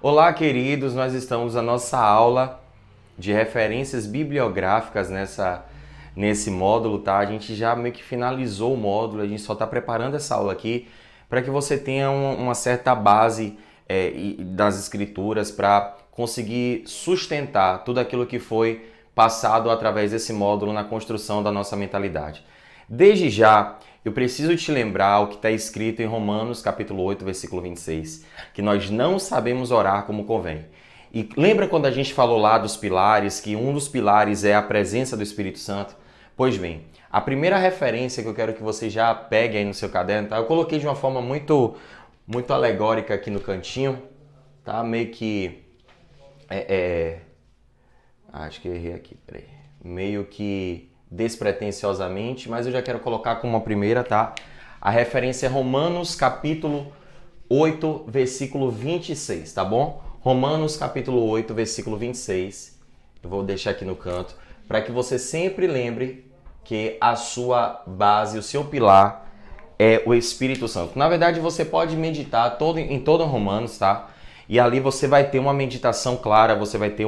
Olá, queridos, nós estamos na nossa aula de referências bibliográficas nesse módulo, tá? A gente já meio que finalizou o módulo, a gente só está preparando essa aula aqui para que você tenha uma certa base das escrituras para conseguir sustentar tudo aquilo que foi passado através desse módulo na construção da nossa mentalidade. Desde já, eu preciso te lembrar o que está escrito em Romanos capítulo 8, versículo 26, que nós não sabemos orar como convém. E lembra quando a gente falou lá dos pilares, que um dos pilares é a presença do Espírito Santo? Pois bem, a primeira referência que eu quero que você já pegue aí no seu caderno, tá? Eu coloquei de uma forma muito alegórica aqui no cantinho, tá? Meio que... Acho que eu errei aqui, peraí. Meio que despretensiosamente, mas eu já quero colocar como a primeira, tá? A referência é Romanos capítulo 8, versículo 26, tá bom? Romanos capítulo 8, versículo 26. Eu vou deixar aqui no canto, para que você sempre lembre que a sua base, o seu pilar é o Espírito Santo. Na verdade, você pode meditar em todo Romanos, tá? E ali você vai ter uma meditação clara, você vai ter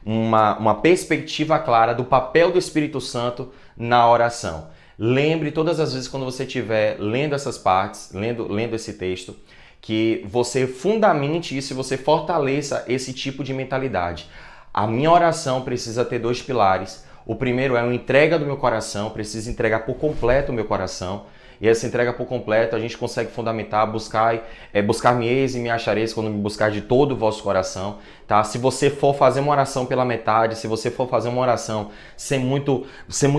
uma perspectiva clara do papel do Espírito Santo na oração. Lembre todas as vezes quando você estiver lendo essas partes, lendo esse texto, que você fundamente isso e você fortaleça esse tipo de mentalidade. A minha oração precisa ter dois pilares. O primeiro é a entrega do meu coração, preciso entregar por completo o meu coração. E essa entrega por completo a gente consegue fundamentar, buscar-me-eis e me achareis quando me buscar de todo o vosso coração, tá? Se você for fazer uma oração pela metade, se você for fazer uma oração sem muito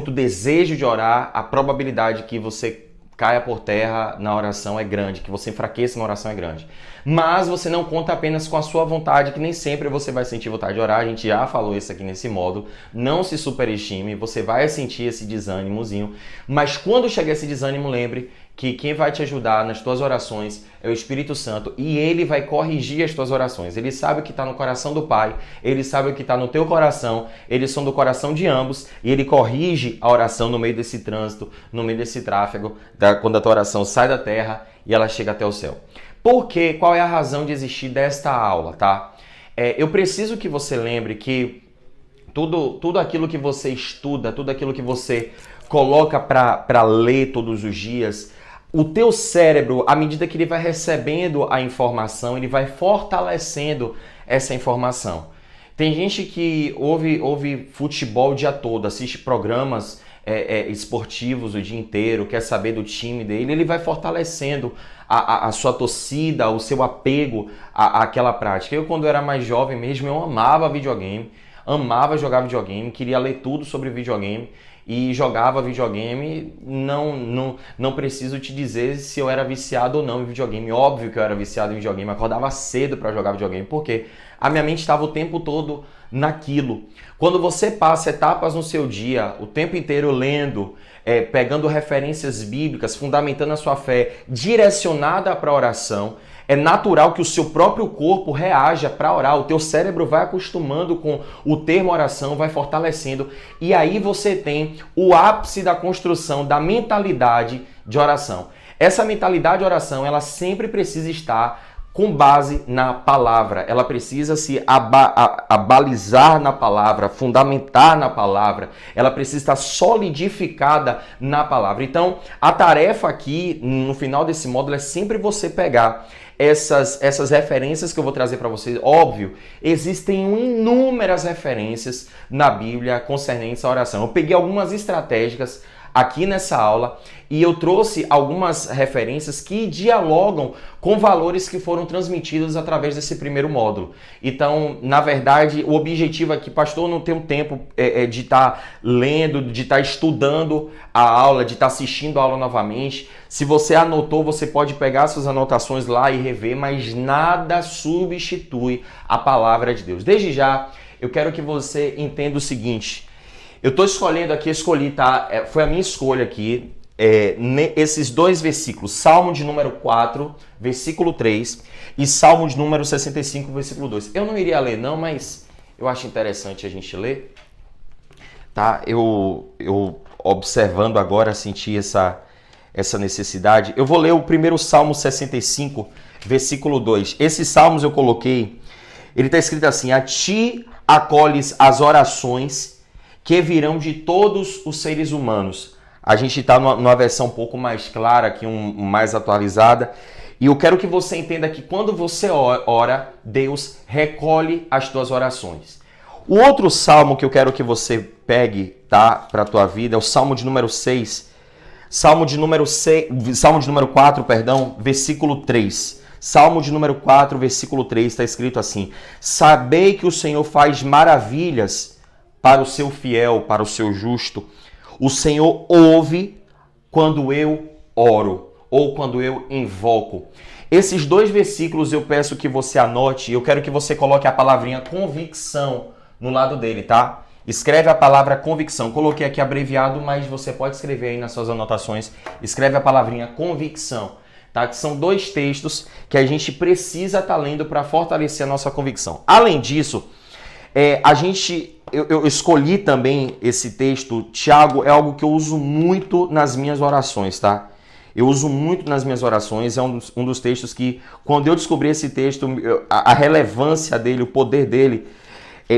desejo de orar, a probabilidade que você caia por terra na oração é grande, que você enfraqueça na oração é grande. Mas você não conta apenas com a sua vontade, que nem sempre você vai sentir vontade de orar, a gente já falou isso aqui nesse módulo, não se superestime, você vai sentir esse desânimozinho, mas quando chegar esse desânimo, lembre que quem vai te ajudar nas tuas orações é o Espírito Santo e ele vai corrigir as tuas orações. Ele sabe o que está no coração do Pai, ele sabe o que está no teu coração, eles são do coração de ambos e ele corrige a oração no meio desse trânsito, no meio desse tráfego, quando a tua oração sai da terra e ela chega até o céu. Por quê? Qual é a razão de existir desta aula, tá? Eu preciso que você lembre que tudo aquilo que você estuda, tudo aquilo que você coloca para ler todos os dias, o teu cérebro, à medida que ele vai recebendo a informação, ele vai fortalecendo essa informação. Tem gente que ouve futebol o dia todo, assiste programas esportivos o dia inteiro, quer saber do time dele, ele vai fortalecendo a sua torcida, o seu apego àquela prática. Eu, quando era mais jovem mesmo, eu amava videogame, amava jogar videogame, queria ler tudo sobre videogame e jogava videogame. Não preciso te dizer se eu era viciado ou não em videogame. Óbvio que eu era viciado em videogame, acordava cedo para jogar videogame, porque a minha mente estava o tempo todo naquilo. Quando você passa etapas no seu dia, o tempo inteiro lendo, pegando referências bíblicas, fundamentando a sua fé, direcionada para a oração, é natural que o seu próprio corpo reaja para orar. O teu cérebro vai acostumando com o termo oração, vai fortalecendo. E aí você tem o ápice da construção da mentalidade de oração. Essa mentalidade de oração, ela sempre precisa estar com base na palavra. Ela precisa se abalizar na palavra, fundamentar na palavra. Ela precisa estar solidificada na palavra. Então, a tarefa aqui, no final desse módulo, é sempre você pegar essas referências que eu vou trazer para vocês. Óbvio, existem inúmeras referências na Bíblia concernentes à oração. Eu peguei algumas estratégicas aqui nessa aula e eu trouxe algumas referências que dialogam com valores que foram transmitidos através desse primeiro módulo. Então, na verdade, o objetivo aqui, pastor, não tem um tempo de estar lendo, de estar estudando a aula, de estar assistindo a aula novamente. Se você anotou, você pode pegar suas anotações lá e rever, mas nada substitui a palavra de Deus. Desde já, eu quero que você entenda o seguinte. Eu estou escolhendo aqui, tá? Foi a minha escolha aqui, esses dois versículos, Salmo de número 4, versículo 3 e Salmo de número 65, versículo 2. Eu não iria ler não, mas eu acho interessante a gente ler, tá? Eu observando agora, senti essa necessidade. Eu vou ler o primeiro Salmo 65, versículo 2. Esses salmos eu coloquei ele está escrito assim: a ti acolhes as orações que virão de todos os seres humanos. A gente está numa versão um pouco mais clara, aqui mais atualizada. E eu quero que você entenda que quando você ora, Deus recolhe as tuas orações. O outro salmo que eu quero que você pegue, tá, para a tua vida é o Salmo de número 6. Salmo de número 4, versículo 3. Salmo de número 4, versículo 3, está escrito assim: sabei que o Senhor faz maravilhas para o seu fiel, para o seu justo. O Senhor ouve quando eu oro, ou quando eu invoco. Esses dois versículos eu peço que você anote, eu quero que você coloque a palavrinha convicção no lado dele, tá? Escreve a palavra convicção. Coloquei aqui abreviado, mas você pode escrever aí nas suas anotações. Escreve a palavrinha convicção, tá? Que são dois textos que a gente precisa estar lendo para fortalecer a nossa convicção. Além disso, eu escolhi também esse texto. Tiago é algo que eu uso muito nas minhas orações, tá? Eu uso muito nas minhas orações, é um dos textos que, quando eu descobri esse texto, a relevância dele, o poder dele,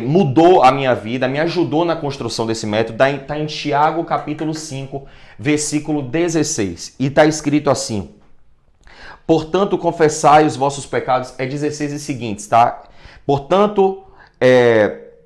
mudou a minha vida, me ajudou na construção desse método. Está em Tiago capítulo 5, versículo 16. E está escrito assim: portanto, confessai os vossos pecados. É 16 e seguintes, tá? Portanto,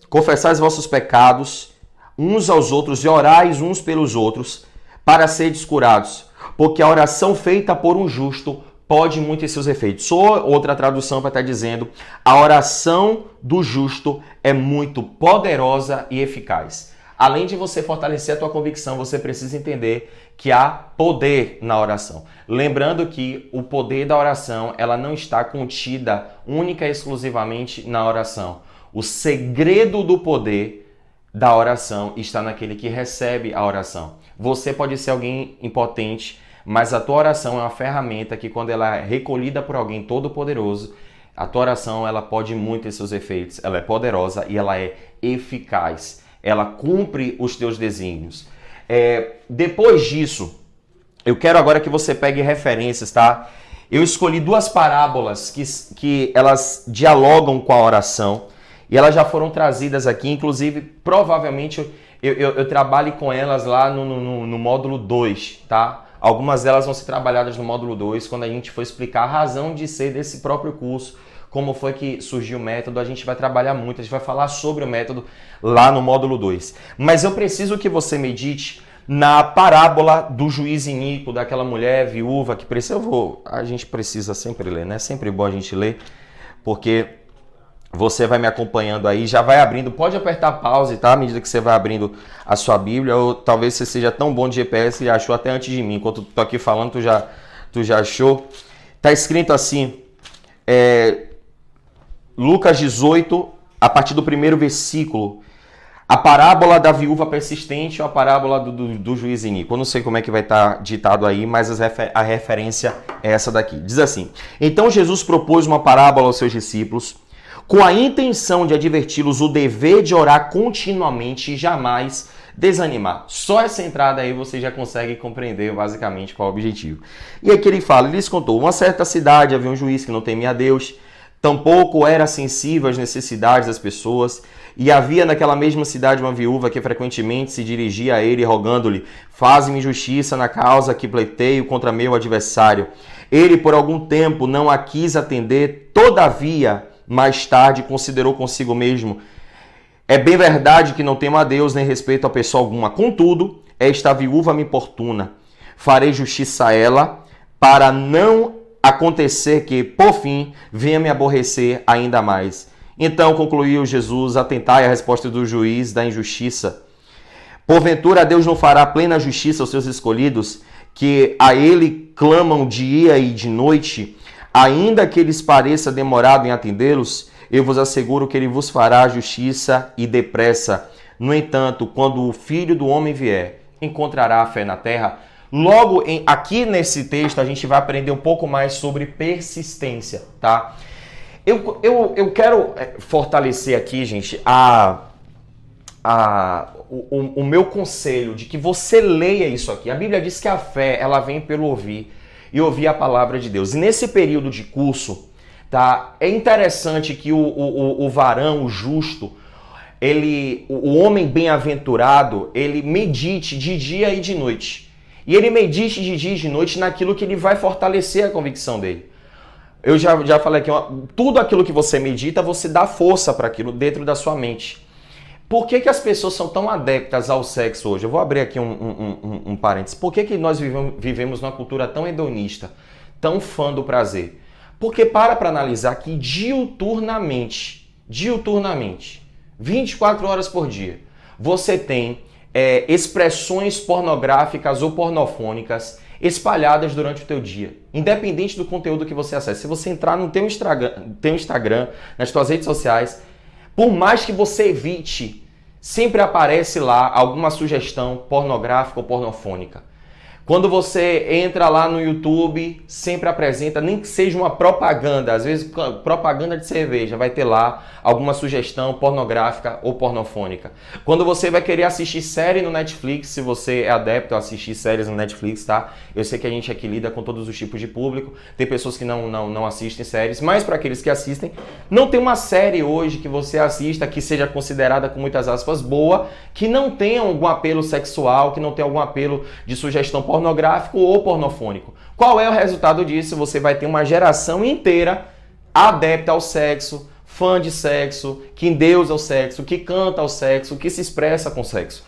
confessai os vossos pecados uns aos outros e orais uns pelos outros para seres curados. Porque a oração feita por um justo pode muito em seus efeitos. Outra tradução vai estar dizendo: a oração do justo é muito poderosa e eficaz. Além de você fortalecer a tua convicção, você precisa entender que há poder na oração. Lembrando que o poder da oração, ela não está contida única e exclusivamente na oração. O segredo do poder da oração está naquele que recebe a oração. Você pode ser alguém impotente, mas a tua oração é uma ferramenta que, quando ela é recolhida por alguém todo-poderoso, a tua oração, ela pode muito em seus efeitos. Ela é poderosa e ela é eficaz. Ela cumpre os teus desígnios. Depois disso, eu quero agora que você pegue referências, tá? Eu escolhi duas parábolas que elas dialogam com a oração e elas já foram trazidas aqui. Inclusive, provavelmente, eu trabalhe com elas lá no módulo 2, tá? Algumas delas vão ser trabalhadas no módulo 2, quando a gente for explicar a razão de ser desse próprio curso, como foi que surgiu o método. A gente vai trabalhar muito, a gente vai falar sobre o método lá no módulo 2. Mas eu preciso que você medite na parábola do juiz iníquo, daquela mulher viúva que precisa... A gente precisa sempre ler, né? É sempre bom a gente ler, porque você vai me acompanhando aí, já vai abrindo, pode apertar pause, tá? À medida que você vai abrindo a sua Bíblia, ou talvez você seja tão bom de GPS que já achou até antes de mim. Enquanto eu tô aqui falando, tu já achou. Tá escrito assim, Lucas 18, a partir do primeiro versículo, a parábola da viúva persistente ou a parábola do juiz iníquo. Eu não sei como é que vai estar ditado aí, mas a referência é essa daqui. Diz assim: então Jesus propôs uma parábola aos seus discípulos, com a intenção de adverti-los o dever de orar continuamente e jamais desanimar. Só essa entrada aí você já consegue compreender basicamente qual é o objetivo. E aqui ele fala, ele lhes contou: uma certa cidade havia um juiz que não temia a Deus, tampouco era sensível às necessidades das pessoas, e havia naquela mesma cidade uma viúva que frequentemente se dirigia a ele rogando-lhe: faze-me justiça na causa que pleiteio contra meu adversário. Ele por algum tempo não a quis atender, todavia mais tarde considerou consigo mesmo: é bem verdade que não temo a Deus nem respeito a pessoa alguma. Contudo, esta viúva me importuna. Farei justiça a ela, para não acontecer que, por fim, venha me aborrecer ainda mais. Então concluiu Jesus: atentai à resposta do juiz da injustiça. Porventura Deus não fará plena justiça aos seus escolhidos, que a ele clamam dia e de noite? Ainda que lhes pareça demorado em atendê-los, eu vos asseguro que ele vos fará justiça e depressa. No entanto, quando o Filho do Homem vier, encontrará fé na terra? Logo, aqui nesse texto, a gente vai aprender um pouco mais sobre persistência, tá? Eu quero fortalecer aqui, gente, o meu conselho de que você leia isso aqui. A Bíblia diz que a fé, ela vem pelo ouvir, e ouvir a palavra de Deus. E nesse período de curso, tá? É interessante que o varão, o justo, o homem bem-aventurado, ele medite de dia e de noite. E ele medite de dia e de noite naquilo que ele vai fortalecer a convicção dele. Eu já falei aqui, tudo aquilo que você medita, você dá força para aquilo dentro da sua mente. Por que as pessoas são tão adeptas ao sexo hoje? Eu vou abrir aqui um parênteses. Por que nós vivemos numa cultura tão hedonista, tão fã do prazer? Porque para analisar que diuturnamente, 24 horas por dia, você tem expressões pornográficas ou pornofônicas espalhadas durante o teu dia, independente do conteúdo que você acessa. Se você entrar no teu Instagram, nas tuas redes sociais, por mais que você evite, sempre aparece lá alguma sugestão pornográfica ou pornofônica. Quando você entra lá no YouTube, sempre apresenta, nem que seja uma propaganda, às vezes propaganda de cerveja, vai ter lá alguma sugestão pornográfica ou pornofônica. Quando você vai querer assistir série no Netflix, se você é adepto a assistir séries no Netflix, tá? Eu sei que a gente aqui lida com todos os tipos de público, tem pessoas que não assistem séries, mas para aqueles que assistem, não tem uma série hoje que você assista que seja considerada, com muitas aspas, boa, que não tenha algum apelo sexual, que não tenha algum apelo de sugestão pornográfico ou pornofônico. Qual é o resultado disso? Você vai ter uma geração inteira adepta ao sexo, fã de sexo, que endeusa o sexo, que canta o sexo, que se expressa com sexo.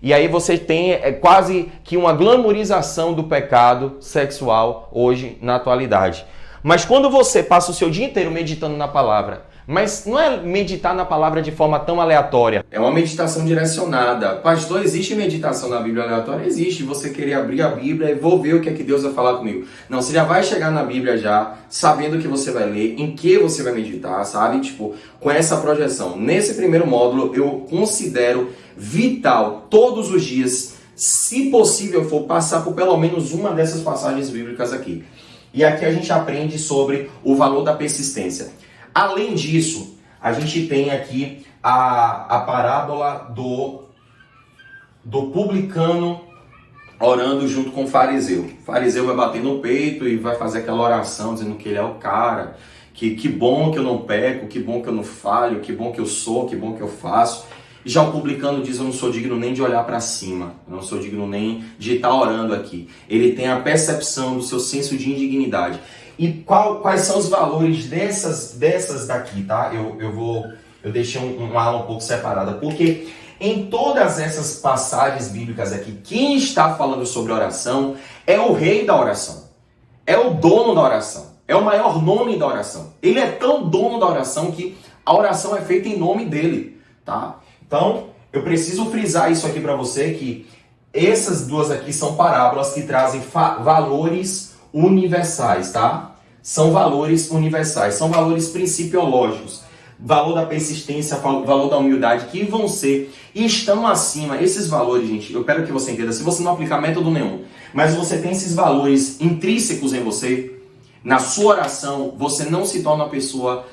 E aí você tem quase que uma glamorização do pecado sexual hoje na atualidade. Mas quando você passa o seu dia inteiro meditando na palavra, mas não é meditar na palavra de forma tão aleatória. É uma meditação direcionada. Pastor, existe meditação na Bíblia aleatória? Existe. Você querer abrir a Bíblia e vou ver o que é que Deus vai falar comigo. Não, você já vai chegar na Bíblia já, sabendo o que você vai ler, em que você vai meditar, sabe? Tipo, com essa projeção. Nesse primeiro módulo, eu considero vital, todos os dias, se possível for, passar por pelo menos uma dessas passagens bíblicas aqui. E aqui a gente aprende sobre o valor da persistência. Além disso, a gente tem aqui a parábola do publicano orando junto com o fariseu. O fariseu vai bater no peito e vai fazer aquela oração dizendo que ele é o cara, que bom que eu não peco, que bom que eu não falho, que bom que eu sou, que bom que eu faço. E já o publicano diz, eu não sou digno nem de olhar para cima, eu não sou digno nem de estar orando aqui. Ele tem a percepção do seu senso de indignidade. E quais são os valores dessas daqui, tá? Eu deixei uma aula um pouco separada, porque em todas essas passagens bíblicas aqui, quem está falando sobre oração é o rei da oração, é o dono da oração, é o maior nome da oração. Ele é tão dono da oração que a oração é feita em nome dele, tá? Então, eu preciso frisar isso aqui para você, que essas duas aqui são parábolas que trazem valores universais, tá? São valores universais, são valores principiológicos. Valor da persistência, valor da humildade, que vão ser e estão acima. Esses valores, gente, eu quero que você entenda, se você não aplicar método nenhum, mas você tem esses valores intrínsecos em você, na sua oração, você não se torna uma pessoa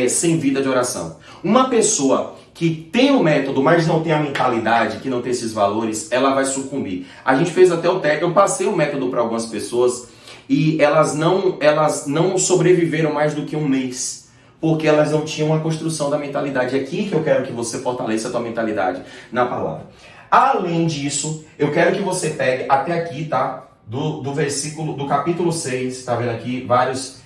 sem vida de oração. Uma pessoa que tem o método, mas não tem a mentalidade, que não tem esses valores, ela vai sucumbir. A gente fez até o teste, eu passei o método para algumas pessoas e elas não sobreviveram mais do que um mês, porque elas não tinham a construção da mentalidade. É aqui que eu quero que você fortaleça a tua mentalidade na palavra. Além disso, eu quero que você pegue até aqui, tá? Do versículo, do capítulo 6, tá vendo aqui? Vários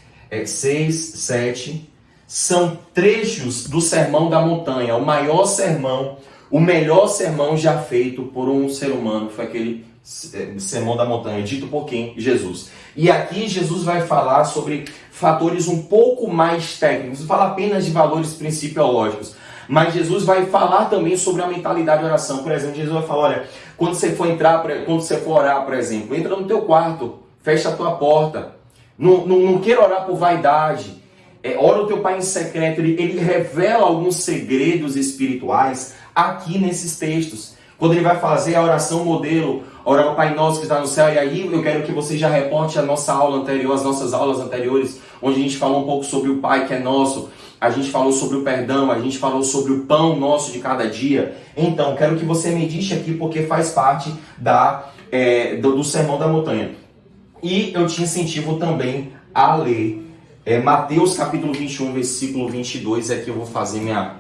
6, 7... São trechos do Sermão da Montanha, o maior sermão, o melhor sermão já feito por um ser humano, foi aquele Sermão da Montanha, dito por quem? Jesus. E aqui Jesus vai falar sobre fatores um pouco mais técnicos, não fala apenas de valores principiológicos, mas Jesus vai falar também sobre a mentalidade de oração. Por exemplo, Jesus vai falar, olha, quando você for orar, por exemplo, entra no teu quarto, fecha a tua porta, não queira orar por vaidade, ora o teu Pai em secreto, ele revela alguns segredos espirituais aqui nesses textos. Quando ele vai fazer a oração modelo, orar ao Pai Nosso que está no céu, e aí eu quero que você já reporte a nossa aula anterior, as nossas aulas anteriores, onde a gente falou um pouco sobre o Pai que é nosso, a gente falou sobre o perdão, a gente falou sobre o pão nosso de cada dia. Então, quero que você medite aqui, porque faz parte do Sermão da Montanha. E eu te incentivo também a ler Mateus capítulo 21, versículo 22, é que eu vou fazer minha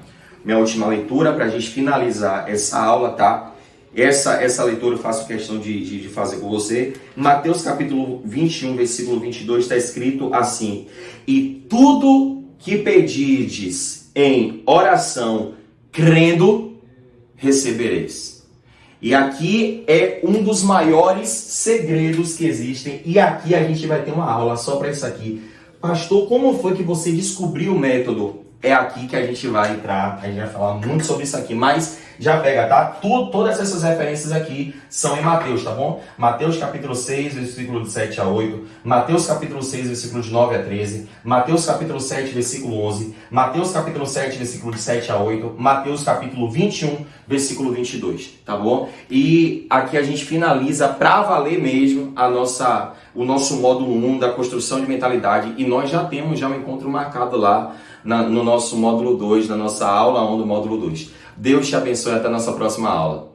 última leitura para a gente finalizar essa aula, tá? Essa leitura eu faço questão de fazer com você. Mateus capítulo 21, versículo 22, está escrito assim: e tudo que pedirdes em oração, crendo, recebereis. E aqui é um dos maiores segredos que existem. E aqui a gente vai ter uma aula só para isso aqui. Pastor, como foi que você descobriu o método? É aqui que a gente vai entrar, a gente vai falar muito sobre isso aqui, mas já pega, tá? Todas essas referências aqui são em Mateus, tá bom? Mateus capítulo 6, versículo de 7 a 8, Mateus capítulo 6, versículo de 9 a 13, Mateus capítulo 7, versículo 11, Mateus capítulo 7, versículo de 7 a 8, Mateus capítulo 21, versículo 22, tá bom? E aqui a gente finaliza pra valer mesmo o nosso módulo 1 da construção de mentalidade, e nós já temos um encontro marcado lá no nosso módulo 2, na nossa aula 1 do módulo 2. Deus te abençoe, até a nossa próxima aula.